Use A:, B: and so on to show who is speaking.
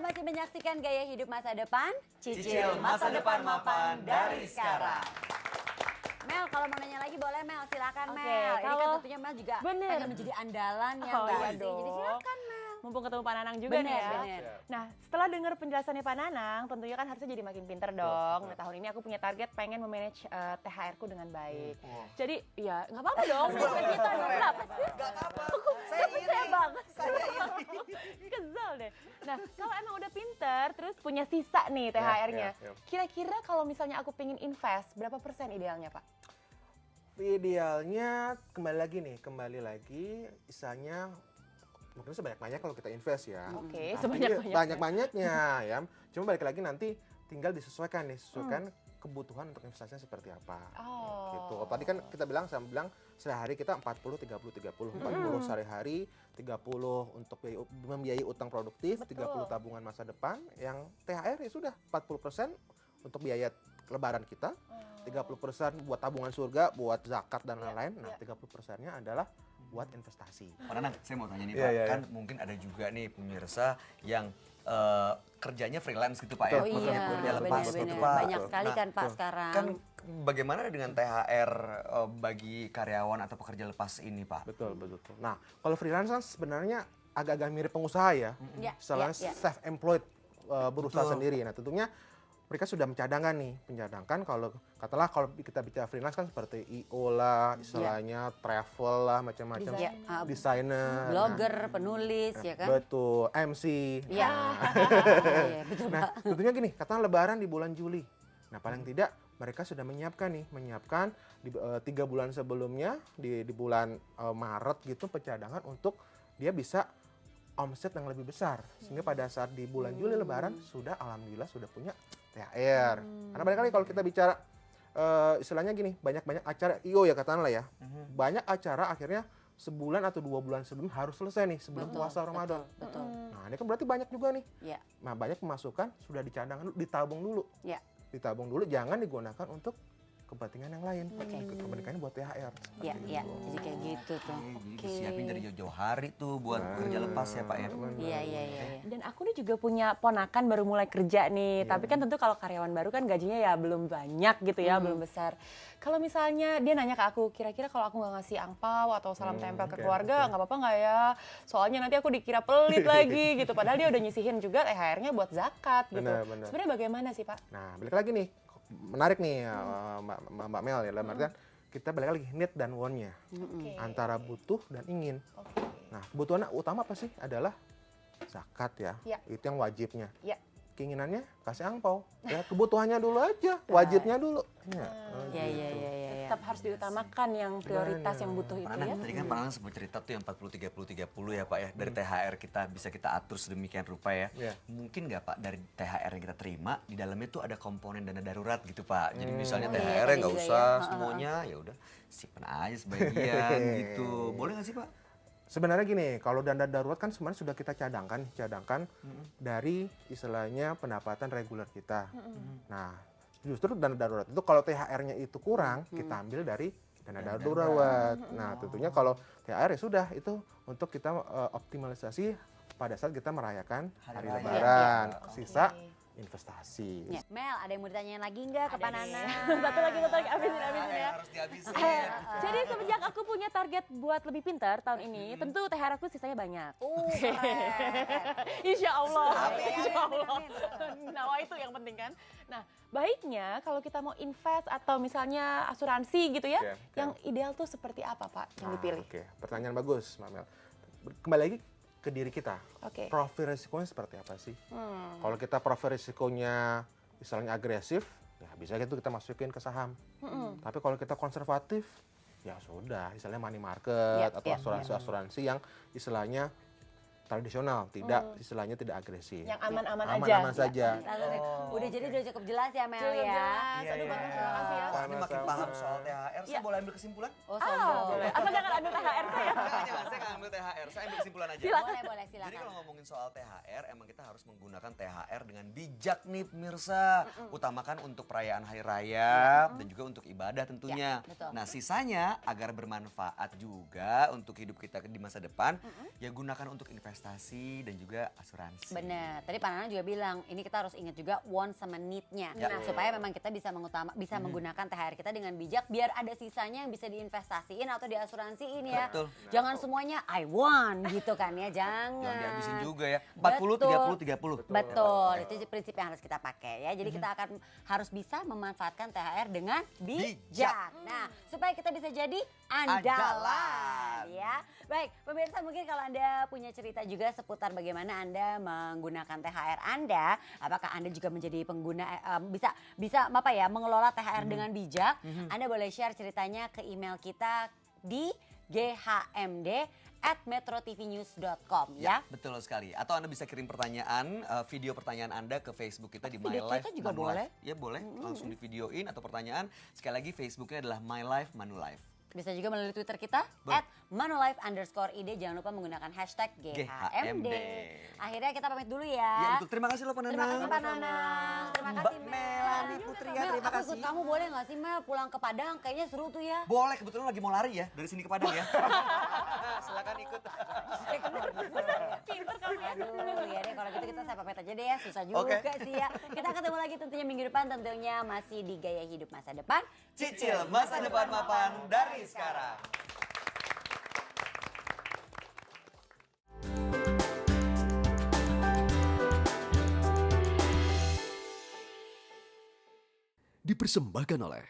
A: masih menyaksikan Gaya Hidup Masa Depan.
B: Cicil masa depan mapan dari sekarang.
A: Mel, kalau mau nanya lagi boleh Mel, silakan
C: Oke,
A: Mel. Ini kan
C: kalau-
A: tentunya Mel juga
C: Bener.
A: pengen menjadi andalan ya
C: Oh,
A: Mbak
C: iya
A: Asti.
C: dong.
A: Jadi silakan Mel.
C: Mumpung ketemu Pak Nanang juga
A: Bener,
C: nih ya.
A: bener.
C: Nah, setelah dengar penjelasannya Pak Nanang, tentunya kan harusnya jadi makin pinter dong. Nah, tahun ini aku punya target pengen memanage THR-ku dengan baik. Jadi, ya nggak apa-apa dong. Kita berapa sih?
B: Gak apa-apa.
C: Saya banget. Kesel deh. Nah, kalau emang udah pinter, terus punya sisa nih THR-nya.
D: ya.
C: Kira-kira kalau misalnya aku pengen invest, berapa persen idealnya, Pak?
D: Idealnya kembali lagi misalnya mungkin sebanyak-banyak kalau kita invest ya.
C: Oke,
D: Tapi
C: sebanyak-banyaknya.
D: banyak-banyaknya ya. Cuma balik lagi nanti tinggal disesuaikan kebutuhan untuk investasinya seperti apa.
C: Oh.
D: Gitu. Tadi kan kita bilang sehari kita 40 30 30. 40 sehari-hari, 30 untuk membiayai utang produktif,
C: Betul.
D: 30 tabungan masa depan, yang THR ya sudah 40% untuk biaya lebaran kita. 30% buat tabungan surga, buat zakat dan lain-lain. Nah, 30%-nya adalah buat investasi.
B: Pak Nanang, saya mau tanya nih
D: Iya,
B: Pak,
D: iya,
B: kan mungkin ada juga nih pemirsa yang kerjanya freelance gitu Pak ya.
A: Oh iya,
B: Kerja lepas gitu
A: bener-bener.
B: Pak.
A: Banyak sekali kan Pak sekarang.
B: Kan bagaimana dengan THR bagi karyawan atau pekerja lepas ini Pak?
D: Betul. Nah, kalau freelance kan sebenarnya agak-agak mirip pengusaha ya.
A: Ya,
D: Selain
A: ya, ya.
D: self-employed, berusaha
B: Betul.
D: sendiri. Nah, tentunya mereka sudah mencadangkan kalau katalah kalau kita bicara freelance kan seperti IO lah, istilahnya travel lah, macam-macam,
A: Ya,
D: desainer,
A: blogger, penulis ya kan?
D: betul, MC.
A: Iya. Iya, betul
D: Nah,
A: Pak.
D: tentunya gini, katakan lebaran di bulan Juli. Nah, paling tidak mereka sudah menyiapkan di 3 bulan sebelumnya, di bulan Maret gitu, pencadangan untuk dia bisa omset yang lebih besar. Sehingga pada saat di bulan Juli lebaran sudah alhamdulillah sudah punya THR. Karena banyak kali kalau kita bicara istilahnya gini, banyak acara IO ya katakanlah ya. Banyak acara akhirnya sebulan atau 2 bulan sebelum harus selesai nih sebelum
A: Betul,
D: puasa Ramadan.
A: Betul.
D: Nah, ini kan berarti banyak juga nih.
A: Ya,
D: Nah, banyak pemasukan sudah dicadangkan dulu, ditabung dulu.
A: ya.
D: Ditabung dulu, jangan digunakan untuk kepentingan yang lain.
A: Oke.
D: Kepentingannya buat THR.
A: Ya, ya. Jadi kayak gitu tuh.
B: Jadi disiapin dari jauh-jauh hari tuh buat kerja lepas ya Pak ya.
A: Iya, iya, iya.
C: Dan aku nih juga punya ponakan baru mulai kerja nih. Tapi kan tentu kalau karyawan baru kan gajinya ya belum banyak gitu ya, belum besar. Kalau misalnya dia nanya ke aku, kira-kira kalau aku nggak ngasih angpau atau salam tempel ke keluarga, nggak apa-apa nggak ya? Soalnya nanti aku dikira pelit lagi gitu. Padahal dia udah nyisihin juga THR-nya buat zakat gitu.
D: Benar.
C: Sebenarnya bagaimana sih Pak?
D: Nah, balik lagi nih, menarik nih Mbak Mel ya, dalam artian kita balik lagi need dan want-nya.
C: Oke.
D: Antara butuh dan ingin.
C: Oke.
D: Nah, kebutuhan utama apa sih? Adalah zakat ya.
C: Ya.
D: Itu yang wajibnya.
C: Ya.
D: Keinginannya kasih angpau. Ya, kebutuhannya dulu aja, wajibnya dulu. Ya,
A: Iya, iya, iya, iya.
C: Tetap harus diutamakan yang prioritas yang butuh itu
B: Pak
C: ya.
B: Nanang, tadi kan Pak Nanang sempat cerita tuh yang 40-30-30 ya Pak ya. Dari THR kita bisa kita atur sedemikian rupa ya.
D: Iya.
B: Mungkin nggak Pak dari THR yang kita terima di dalamnya tuh ada komponen dana darurat gitu Pak. Jadi misalnya
A: iya,
B: THR
A: ada
B: nggak
A: juga
B: usah
A: ya.
B: semuanya, ya udah simpen aja sebagian gitu. Boleh nggak sih Pak?
D: Sebenarnya gini, kalau dana darurat kan sebenarnya sudah kita cadangkan dari istilahnya pendapatan reguler kita. Nah, justru dana darurat itu kalau THR-nya itu kurang, kita ambil dari dana darurat. Nah, tentunya kalau THR ya sudah itu untuk kita optimalisasi pada saat kita merayakan hari
B: Raya.
D: Lebaran.
C: Oke.
D: Sisa investasi.
A: Ya. Mel, ada yang mau ditanyain lagi nggak ke
C: Ada
A: Pak
C: nih.
A: Nana?
C: Satu lagi, abisin ya.
B: Harus dihabisin.
C: Jadi semenjak aku punya target buat lebih pintar tahun ini, tentu THR aku sisanya banyak.
A: Keren.
C: Insya Allah.
A: Amin,
C: Insya
A: amin,
C: Allah.
A: amin.
C: Nah, itu yang penting kan. Nah, baiknya kalau kita mau invest atau misalnya asuransi gitu ya,
D: Oke.
C: yang ideal tuh seperti apa Pak yang
D: Nah,
C: dipilih?
D: Oke, pertanyaan bagus, Mbak Mel. Kembali lagi ke diri kita.
C: Oke.
D: Profil risikonya seperti apa sih? Kalau kita profil risikonya misalnya agresif, ya bisa gitu kita masukin ke saham. Tapi kalau kita konservatif, ya sudah, misalnya money market atau asuransi-asuransi yang istilahnya tradisional, istilahnya tidak agresif.
C: Yang aman-aman aja.
D: Aman-aman saja.
A: Udah jadi udah cukup jelas ya Mel
C: Cukup
A: ya.
C: jelas. Aduh, Bang, terima kasih ya.
B: Wah, ini makin paham soal THR. Saya boleh ambil kesimpulan?
A: Oh, sombong.
C: Boleh. Asal jangan ambil THR saya.
B: Jangan, saya nggak ambil THR. Saya ambil kesimpulan aja.
A: Boleh, boleh,
B: Jadi
A: silakan.
B: kalau ngomongin soal THR, emang kita harus menggunakan THR dengan bijak nih pemirsa. Utamakan untuk perayaan hari raya dan juga untuk ibadah tentunya.
A: Ya, betul.
B: Nah sisanya agar bermanfaat juga untuk hidup kita di masa depan, ya gunakan untuk investasi. investasi dan juga asuransi.
A: Bener, tadi Pak Nana juga bilang ini kita harus ingat juga want sama need-nya.
B: Ya.
A: Nah, supaya memang kita bisa menggunakan THR kita dengan bijak biar ada sisanya yang bisa diinvestasiin atau diasuransiin ya.
B: Betul.
A: Jangan semuanya I want gitu kan ya, jangan.
B: Jangan dihabisin juga ya. 40,
A: Betul.
B: 30, 30.
A: Betul, itu prinsip yang harus kita pakai ya. Jadi kita akan harus bisa memanfaatkan THR dengan bijak. Nah, supaya kita bisa jadi andalan ya. Baik, pemirsa mungkin kalau Anda punya cerita juga seputar bagaimana Anda menggunakan THR Anda, apakah Anda juga menjadi pengguna bisa apa ya, mengelola THR dengan bijak? Anda boleh share ceritanya ke email kita di ghmd@metrotvnews.com ya.
B: Betul sekali. Atau Anda bisa kirim pertanyaan, video pertanyaan Anda ke Facebook kita di My
A: Video
B: Life
A: kita juga
B: Manu
A: boleh.
B: Life. Ya boleh, langsung di videoin atau pertanyaan. Sekali lagi Facebooknya adalah My Life Manu Life.
A: Bisa juga melalui Twitter kita @manulife_id. Jangan lupa menggunakan hashtag GHMD. Akhirnya kita pamit dulu
B: Ya
A: ya.
B: betul, terima kasih loh Pak Nanang.
A: Terima kasih Pak Nanang. Terima
B: Mbak
A: kasih Mel.
B: Melanie Putri ya, terima
A: Mel, aku
B: kasih.
A: ikut kamu boleh gak sih Mel pulang ke Padang? Kayaknya seru tuh ya.
B: Boleh, kebetulan lagi mau lari ya dari sini ke Padang ya. Silakan ikut.
A: Pinter kamu ya. Aduh ya deh kalau gitu kita saya pamit aja deh ya. Susah juga
B: Oke.
A: sih ya. Kita ketemu lagi tentunya minggu depan, tentunya masih di Gaya Hidup Masa Depan.
B: Cicil masa depan mapan dari sekarang.
E: Dipersembahkan oleh